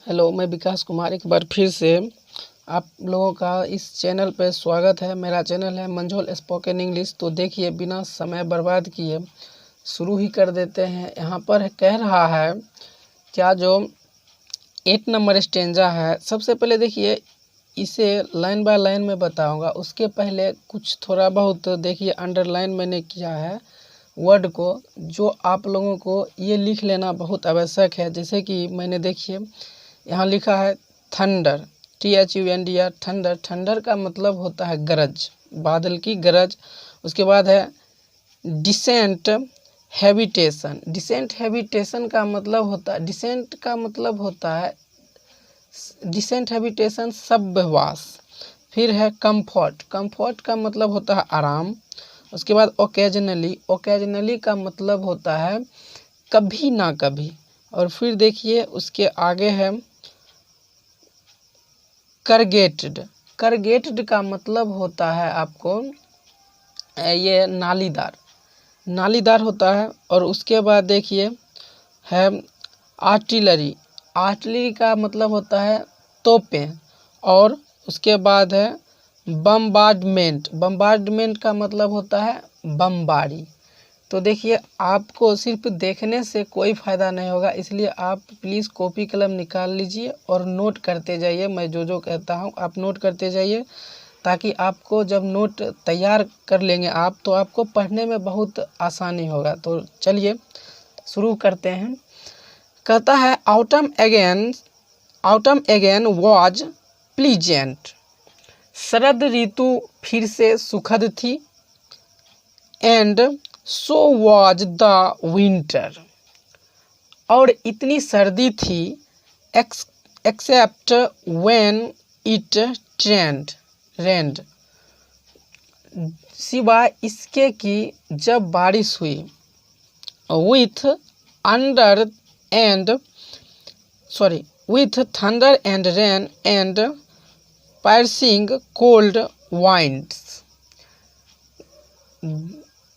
Hello, मैं विकास कुमार एक बार फिर से आप लोगों का इस चैनल पर स्वागत है। मेरा चैनल है मंझोल स्पोकन इंग्लिश। तो देखिए, बिना समय बर्बाद किए शुरू ही कर देते हैं। यहाँ पर कह रहा है क्या जो 8 नंबर स्टेंजा है। सबसे पहले देखिए, इसे लाइन बाय लाइन में बताऊंगा। उसके पहले कुछ थोड़ा बहुत देखिए अंडरलाइन मैंने किया है वर्ड को, जो आप लोगों को ये लिख लेना बहुत आवश्यक है। जैसे कि मैंने देखिए यहाँ लिखा है थंडर, THUNDR, थंडर। थंडर का मतलब होता है गरज, बादल की गरज। उसके बाद है डिसेंट हैबिटेशन। डिसेंट हैबिटेशन का मतलब होता है, डिसेंट हैबिटेशन सभ्यवास। फिर है कंफर्ट। कंफर्ट का मतलब होता है आराम। उसके बाद ओकेजनली। ओकेजनली का मतलब होता है कभी ना कभी। और फिर देखिए उसके आगे है करगेटेड। करगेटेड का मतलब होता है आपको ये नालीदार, नालीदार होता है। और उसके बाद देखिए है आर्टिलरी। आर्टिलरी का मतलब होता है तोपें। और उसके बाद है बम्बार्डमेंट। बम्बार्डमेंट का मतलब होता है बमबारी। तो देखिए, आपको सिर्फ देखने से कोई फ़ायदा नहीं होगा, इसलिए आप प्लीज़ कॉपी कलम निकाल लीजिए और नोट करते जाइए। मैं जो कहता हूँ आप नोट करते जाइए, ताकि आपको जब नोट तैयार कर लेंगे आप, तो आपको पढ़ने में बहुत आसानी होगा। तो चलिए शुरू करते हैं। कहता है ऑटम अगेन वॉज प्लीजेंट। शरद ऋतु फिर से सुखद थी। And so was the winter. और इतनी सर्दी थी एक्सेप्ट व्हेन इट रेंड। सिवाय इसके कि जब बारिश हुई। With thunder and rain and piercing cold winds.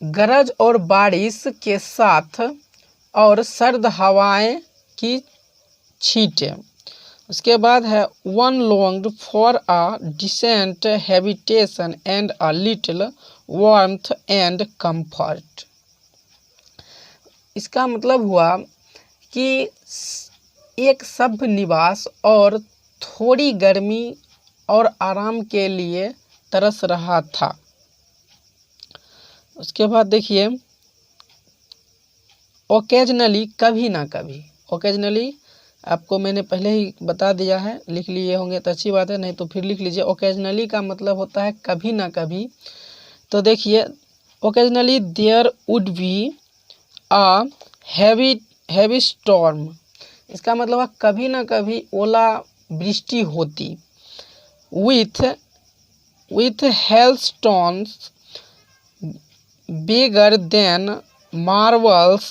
गरज और बारिश के साथ और सर्द हवाएं की छींटें। उसके बाद है one longed for a decent habitation and a little warmth and comfort. इसका मतलब हुआ कि एक सभ्य निवास और थोड़ी गर्मी और आराम के लिए तरस रहा था। उसके बाद देखिए ओकेजनली, कभी ना कभी। ओकेजनली आपको मैंने पहले ही बता दिया है, लिख लिए होंगे तो अच्छी बात है, नहीं तो फिर लिख लीजिए। ओकेजनली का मतलब होता है कभी ना कभी। तो देखिए occasionally there would be a heavy storm. इसका मतलब है कभी ना कभी ओला वृष्टि होती। With hailstones bigger than marbles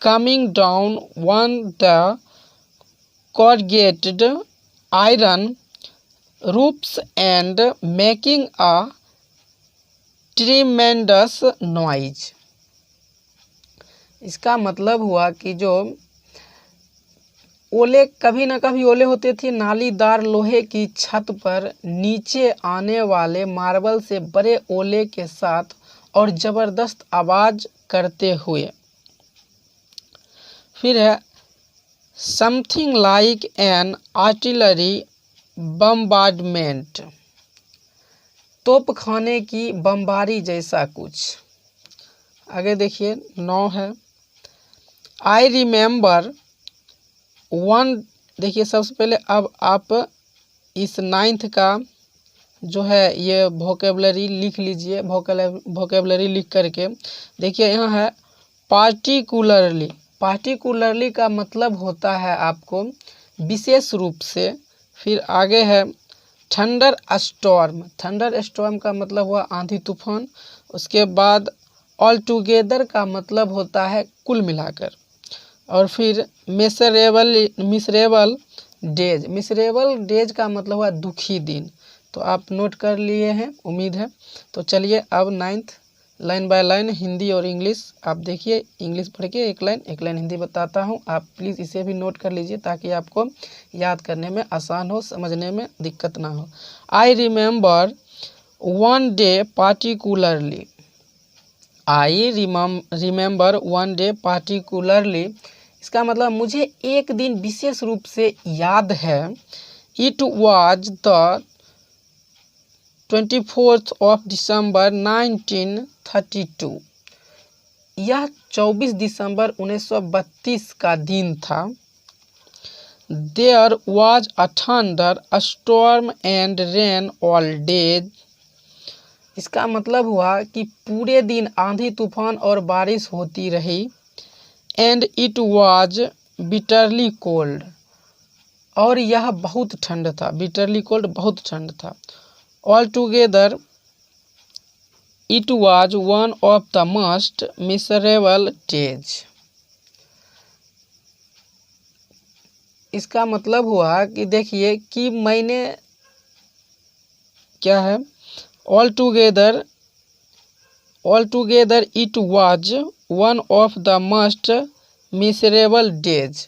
coming down on the corrugated iron roofs and making a tremendous noise। इसका मतलब हुआ कि जो ओले कभी ना कभी ओले होते थे नालीदार लोहे की छत पर नीचे आने वाले मार्बल से बड़े ओले के साथ और ज़बरदस्त आवाज़ करते हुए। फिर है something like an artillery bombardment. तोप खाने की बमबारी जैसा कुछ। आगे देखिए 9 है आई रिमेम्बर वन। देखिए सबसे पहले अब आप इस 9th का जो है ये वोकेबलरी लिख लीजिए। वोकेबलरी लिख करके देखिए यहाँ है पार्टिकुलरली। पार्टिकुलरली का मतलब होता है आपको विशेष रूप से। फिर आगे है थंडर स्टॉर्म। थंडर स्टॉर्म का मतलब हुआ आंधी तूफान। उसके बाद ऑल टुगेदर का मतलब होता है कुल मिलाकर। और फिर मिसरेबल डेज। मिसरेबल डेज का मतलब हुआ दुखी दिन। तो आप नोट कर लिए हैं, उम्मीद है। तो चलिए अब 9th line by line Hindi और इंग्लिश आप देखिए, इंग्लिश पढ़ के एक लाइन हिंदी बताता हूँ। आप प्लीज़ इसे भी नोट कर लीजिए ताकि आपको याद करने में आसान हो, समझने में दिक्कत ना हो। I remember one day particularly, I remember one day particularly, इसका मतलब मुझे एक दिन विशेष रूप से याद है। It was the 24th of December 1932, यह 24 दिसंबर 1932 का दिन था। There was a thunder, a storm and rain all day, इसका मतलब हुआ कि पूरे दिन आंधी तूफान और बारिश होती रही। And it was bitterly cold, और यह बहुत ठंड था। bitterly cold बहुत ठंड था। Altogether, it was one of the most miserable days, इसका मतलब हुआ कि देखिए कि मैंने क्या है, altogether it was one of the most miserable days,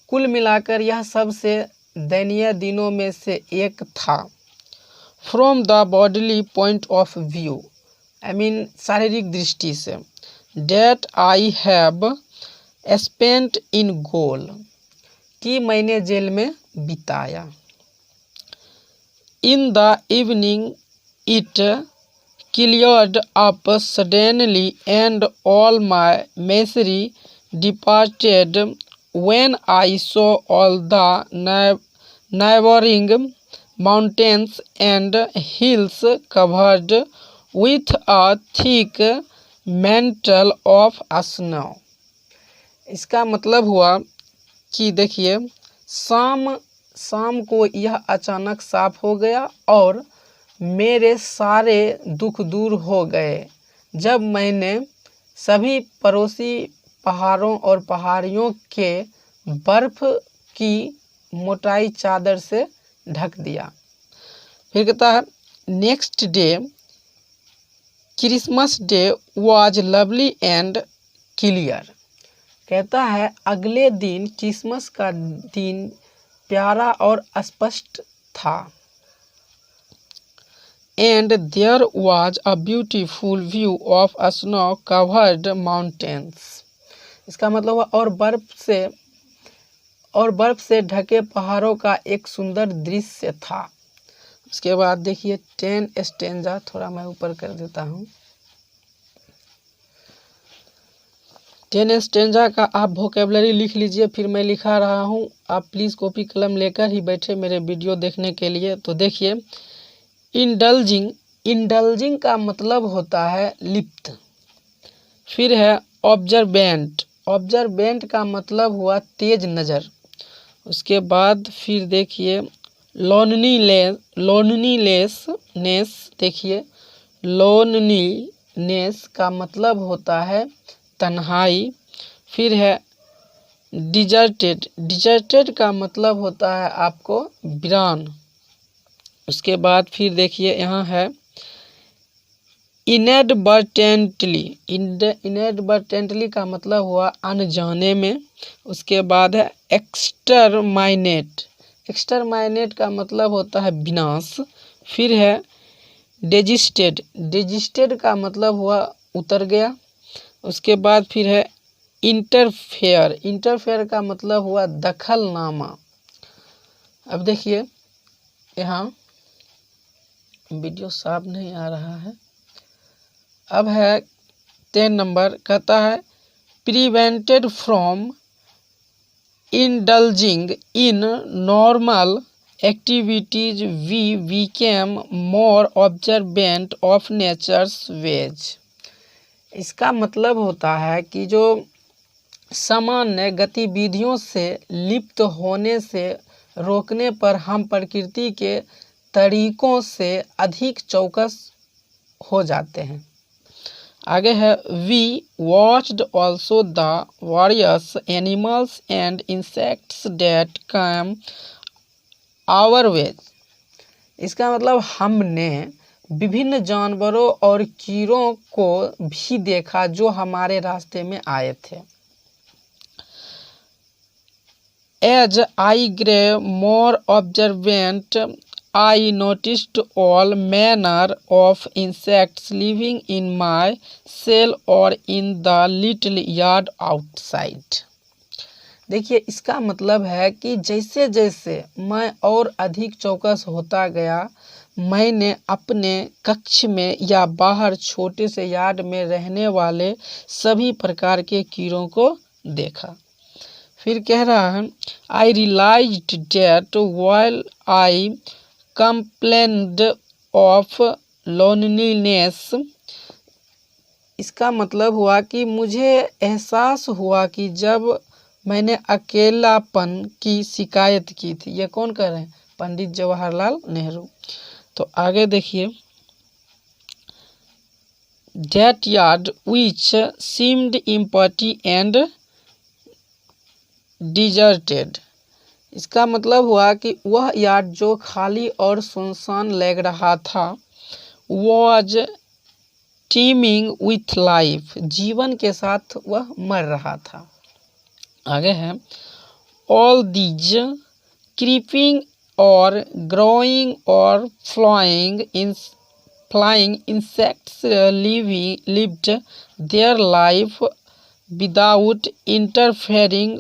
कुल मिलाकर यह सबसे दयनीय दिनों में से एक था। From the bodily point of view, I mean शारीरिक दृष्टि से। That I have spent in gaol, कि मैंने जेल में बिताया। In the evening it cleared up suddenly and all my misery departed when I saw all the neighboring mountains and hills covered with a thick mantle of snow, इसका मतलब हुआ कि देखिए शाम को यह अचानक साफ हो गया और मेरे सारे दुख दूर हो गए जब मैंने सभी पड़ोसी पहाड़ों और पहाड़ियों के बर्फ की मोटाई चादर से ढक दिया। फिर कहता है next day Christmas day was lovely and clear, कहता है अगले दिन क्रिसमस का दिन प्यारा और स्पष्ट था। And there was a beautiful view of snow covered mountains, इसका मतलब हुआ और बर्फ से ढके पहाड़ों का एक सुंदर दृश्य था। उसके बाद देखिए 10 स्टेंजा, थोड़ा मैं ऊपर कर देता हूँ। 10 स्टेंजा का आप वोकैबुलरी लिख लीजिए, फिर मैं लिखा रहा हूँ, आप प्लीज़ कॉपी कलम लेकर ही बैठे मेरे वीडियो देखने के लिए। तो देखिए इंडल्जिंग का मतलब होता है लिप्त। फिर है ऑब्जर्वेंट का मतलब हुआ तेज नज़र। उसके बाद फिर देखिए लोनलीनेस, देखिए लोनलीनेस का मतलब होता है तन्हाई। फिर है डिजर्टेड का मतलब होता है आपको वीरान। उसके बाद फिर देखिए यहाँ है इनएडवर्टेंटली का मतलब हुआ अनजाने में। उसके बाद है एक्सटरमाइनेट का मतलब होता है विनाश। फिर है डेजिस्टेड का मतलब हुआ उतर गया। उसके बाद फिर है इंटरफेयर का मतलब हुआ दखलनामा। अब देखिए यहाँ वीडियो साफ नहीं आ रहा है। अब है 10 नंबर, कहता है prevented from indulging in normal activities we became more observant of nature's ways, इसका मतलब होता है कि जो सामान्य गतिविधियों से लिप्त होने से रोकने पर हम प्रकृति के तरीकों से अधिक चौकस हो जाते हैं। आगे है we watched also the various animals and insects that come our ways, इसका मतलब हमने विभिन्न जानवरों और कीड़ों को भी देखा जो हमारे रास्ते में आए थे। As I grew more observant, I noticed all manner of insects living in my cell or in the little yard outside. देखिए, इसका मतलब है कि जैसे जैसे मैं और अधिक चौकस होता गया, मैंने अपने कक्ष में या बाहर छोटे से यार्ड में रहने वाले सभी प्रकार के कीड़ों को देखा। फिर कह रहा है, I realised that while I complained of loneliness. इसका मतलब हुआ कि मुझे एहसास हुआ कि जब मैंने अकेलापन की शिकायत की थी। ये कौन कह रहे हैं? पंडित जवाहरलाल नेहरू। तो आगे देखिए, that yard which seemed empty and deserted. इसका मतलब हुआ कि वह यार्ड जो खाली और सुनसान लग रहा था, वॉज टीमिंग विथ लाइफ, जीवन के साथ वह मर रहा था। आगे है, ऑल दीज क्रीपिंग और ग्रोइंग और flying insects lived their life without interfering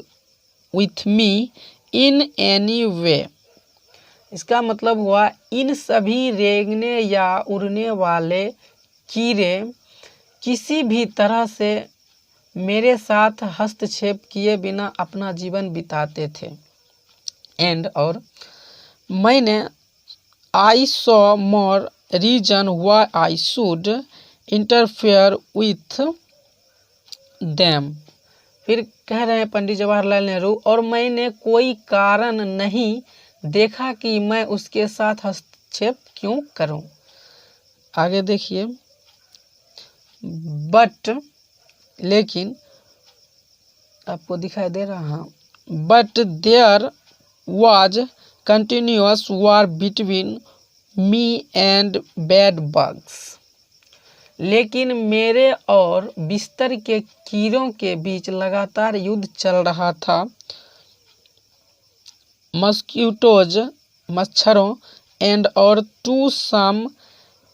with me in any way। इसका मतलब हुआ इन सभी रेंगने या उड़ने वाले कीड़े किसी भी तरह से मेरे साथ हस्तक्षेप किए बिना अपना जीवन बिताते थे। एंड और मैंने I saw more reason why I should interfere with them. फिर कह रहे हैं पंडित जवाहरलाल नेहरू, और मैंने कोई कारण नहीं देखा कि मैं उसके साथ हस्तक्षेप क्यों करूं। आगे देखिए, बट लेकिन आपको दिखाई दे रहा है, but there was continuous war between me and bad bugs. लेकिन मेरे और बिस्तर के कीड़ों के बीच लगातार युद्ध चल रहा था। मस्क्यूटोज, मच्छरों, एंड और टू सम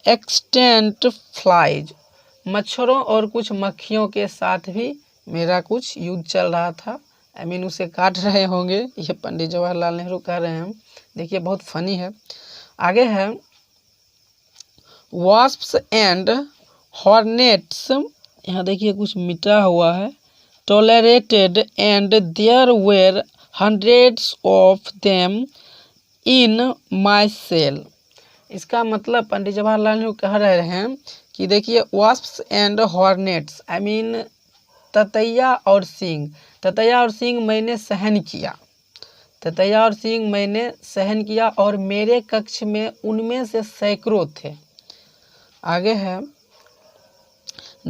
एक्सटेंट फ्लाइज, मच्छरों और कुछ मक्खियों के साथ भी मेरा कुछ युद्ध चल रहा था। आई मीन उसे काट रहे होंगे, ये पंडित जवाहरलाल नेहरू कह रहे हैं। देखिए, बहुत फनी है। आगे है, वास्प्स एंड हॉर्नेट्स, यहाँ देखिए कुछ मिटा हुआ है, tolerated and there were hundreds of them in my cell. इसका मतलब पंडित जवाहरलाल नेहरू कह रहे हैं कि देखिए, wasps and hornets I mean ततैया और सींग, ततैया और सींग मैंने सहन किया, ततैया और सींग मैंने सहन किया और मेरे कक्ष में उनमें से सैकड़ों थे। आगे है,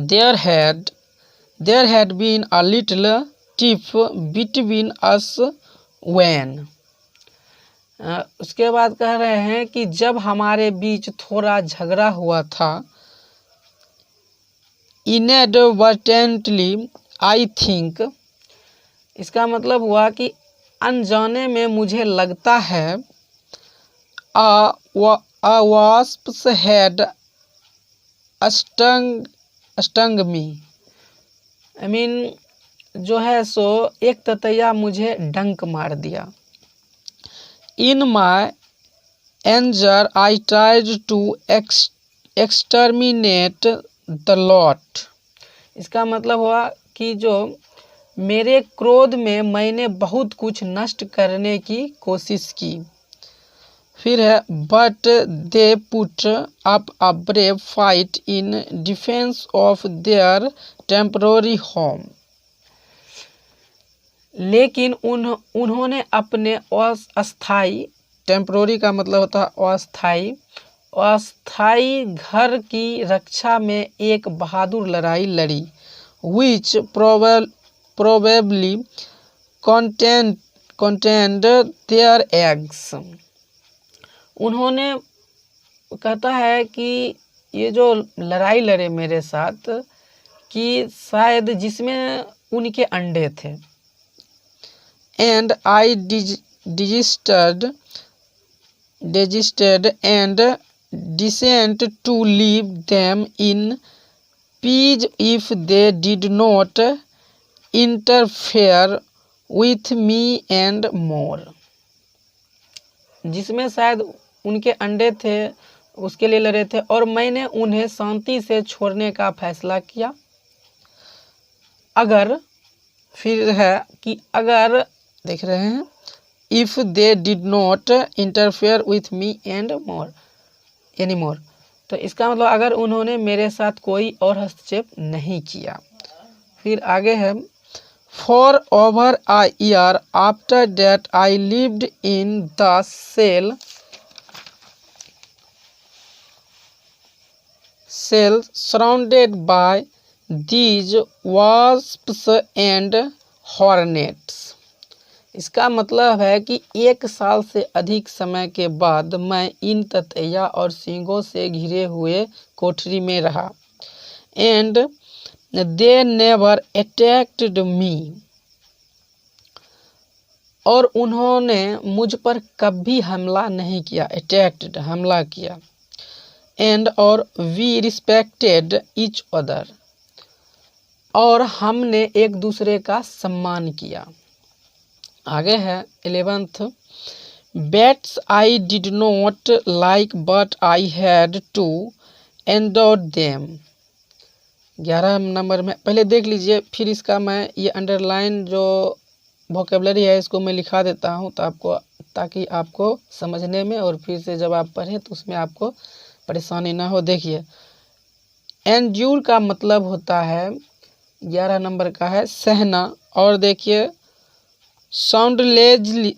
there had been a little tiff between us when। उसके बाद कह रहे हैं कि जब हमारे बीच थोड़ा झगड़ा हुआ था। inadvertently I think, इसका मतलब हुआ कि अनजाने में मुझे लगता है, a wasp had stung me। I mean जो है सो एक ततैया मुझे डंक मार दिया। In my anger I tried to exterminate the lot। इसका मतलब हुआ कि जो मेरे क्रोध में मैंने बहुत कुछ नष्ट करने की कोशिश की। फिर है, but they put up a brave fight in defence of their temporary home. लेकिन उन्होंने अपने अस्थाई, टेम्पररी का मतलब होता है अस्थाई, अस्थाई घर की रक्षा में एक बहादुर लड़ाई लड़ी। विच probably contained their eggs। उन्होंने कहता है कि ये जो लड़ाई लड़े मेरे साथ, कि शायद जिसमें उनके अंडे थे। And I desisted and decided to leave them in peace if they did not interfere with me and more। जिसमें शायद उनके अंडे थे, उसके लिए लड़े थे, और मैंने उन्हें शांति से छोड़ने का फैसला किया। अगर, फिर है कि अगर, देख रहे हैं, if they did not interfere with me and more any more, तो इसका मतलब अगर उन्होंने मेरे साथ कोई और हस्तक्षेप नहीं किया। फिर आगे है, for over a year after that I lived in the cell surrounded by these wasps and hornets. इसका मतलब है कि 1 साल से अधिक समय के बाद मैं इन ततैया और सींगों से घिरे हुए कोठरी में रहा। एंड दे नेवर अटैक्ड मी, और उन्होंने मुझ पर कभी हमला नहीं किया। अटैक्ड, हमला किया। एंड और वी रिस्पेक्टेड ईच अदर, और हमने एक दूसरे का सम्मान किया। आगे है 11th, bats I did not like but I had to endure them. 11 number में पहले देख लीजिए, फिर इसका मैं ये अंडरलाइन जो वोकेबलरी है इसको मैं लिखा देता हूँ तो आपको, ताकि आपको समझने में और फिर से जब आप पढ़ें तो उसमें आपको परेशानी ना हो। देखिए, एंड्यूर का मतलब होता है, 11 नंबर का है, सहना। और देखिए,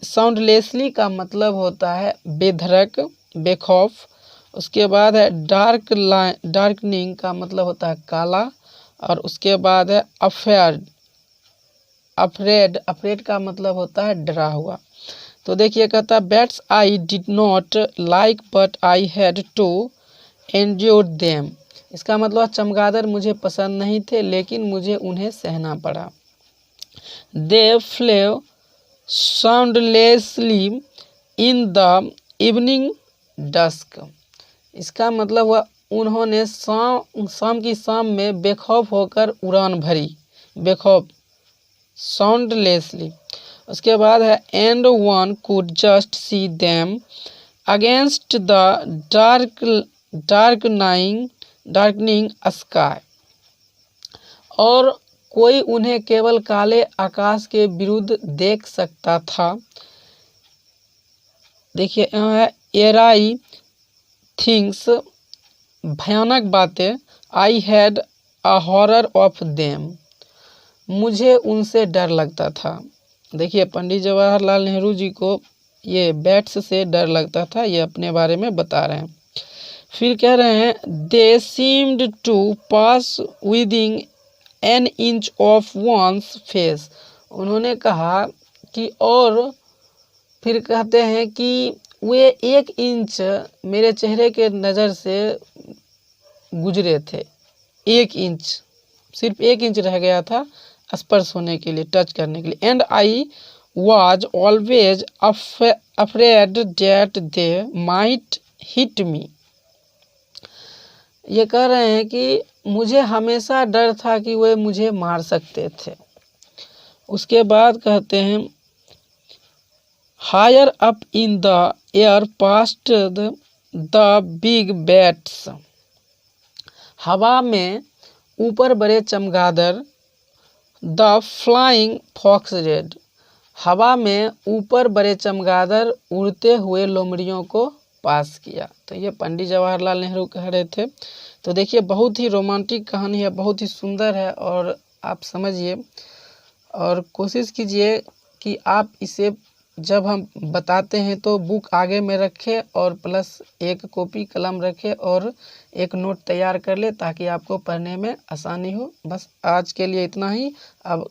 साउंडलेसली का मतलब होता है बेधड़क, बेखौफ। उसके बाद है डार्कनिंग का मतलब होता है काला। और उसके बाद है अफ्रेड का मतलब होता है डरा हुआ। तो देखिए, कहता है bats I did not like but I had to endure them. इसका मतलब चमगादड़ मुझे पसंद नहीं थे, लेकिन मुझे उन्हें सहना पड़ा। दे फ्लेव साउंडलेसली इन द इवनिंग डस्क। इसका मतलब हुआ उन्होंने शाम की शाम में बेखौफ होकर उड़ान भरी। बेखौफ, साउंडलेसली। उसके बाद है and one could just see them against the darkening sky. और कोई उन्हें केवल काले आकाश के विरुद्ध देख सकता था। देखिए, यहाँ है एराई थिंग्स, भयानक बातें। I had a horror of them, मुझे उनसे डर लगता था। देखिए, पंडित जवाहरलाल नेहरू जी को ये बैट्स से डर लगता था, ये अपने बारे में बता रहे हैं। फिर कह रहे हैं they seemed to pass within an inch of one's face. उन्होंने कहा कि, और फिर कहते हैं कि वे 1 इंच मेरे चेहरे के नज़र से गुजरे थे। 1 इंच, सिर्फ 1 इंच रह गया था स्पर्श होने के लिए, टच करने के लिए। And I was always afraid that they might hit me. ये कह रहे हैं कि मुझे हमेशा डर था कि वे मुझे मार सकते थे। उसके बाद कहते हैं higher up in the air past the big bats. हवा में ऊपर बड़े चमगादड़, द फ्लाइंग फॉक्सटेल। हवा में ऊपर बड़े चमगादड़ उड़ते हुए लोमड़ियों को पास किया। तो ये पंडित जवाहरलाल नेहरू कह रहे थे। तो देखिए, बहुत ही रोमांटिक कहानी है, बहुत ही सुंदर है, और आप समझिए और कोशिश कीजिए कि आप इसे जब हम बताते हैं तो बुक आगे में रखें और प्लस एक कॉपी कलम रखें और एक नोट तैयार कर ले, ताकि आपको पढ़ने में आसानी हो। बस आज के लिए इतना ही। अब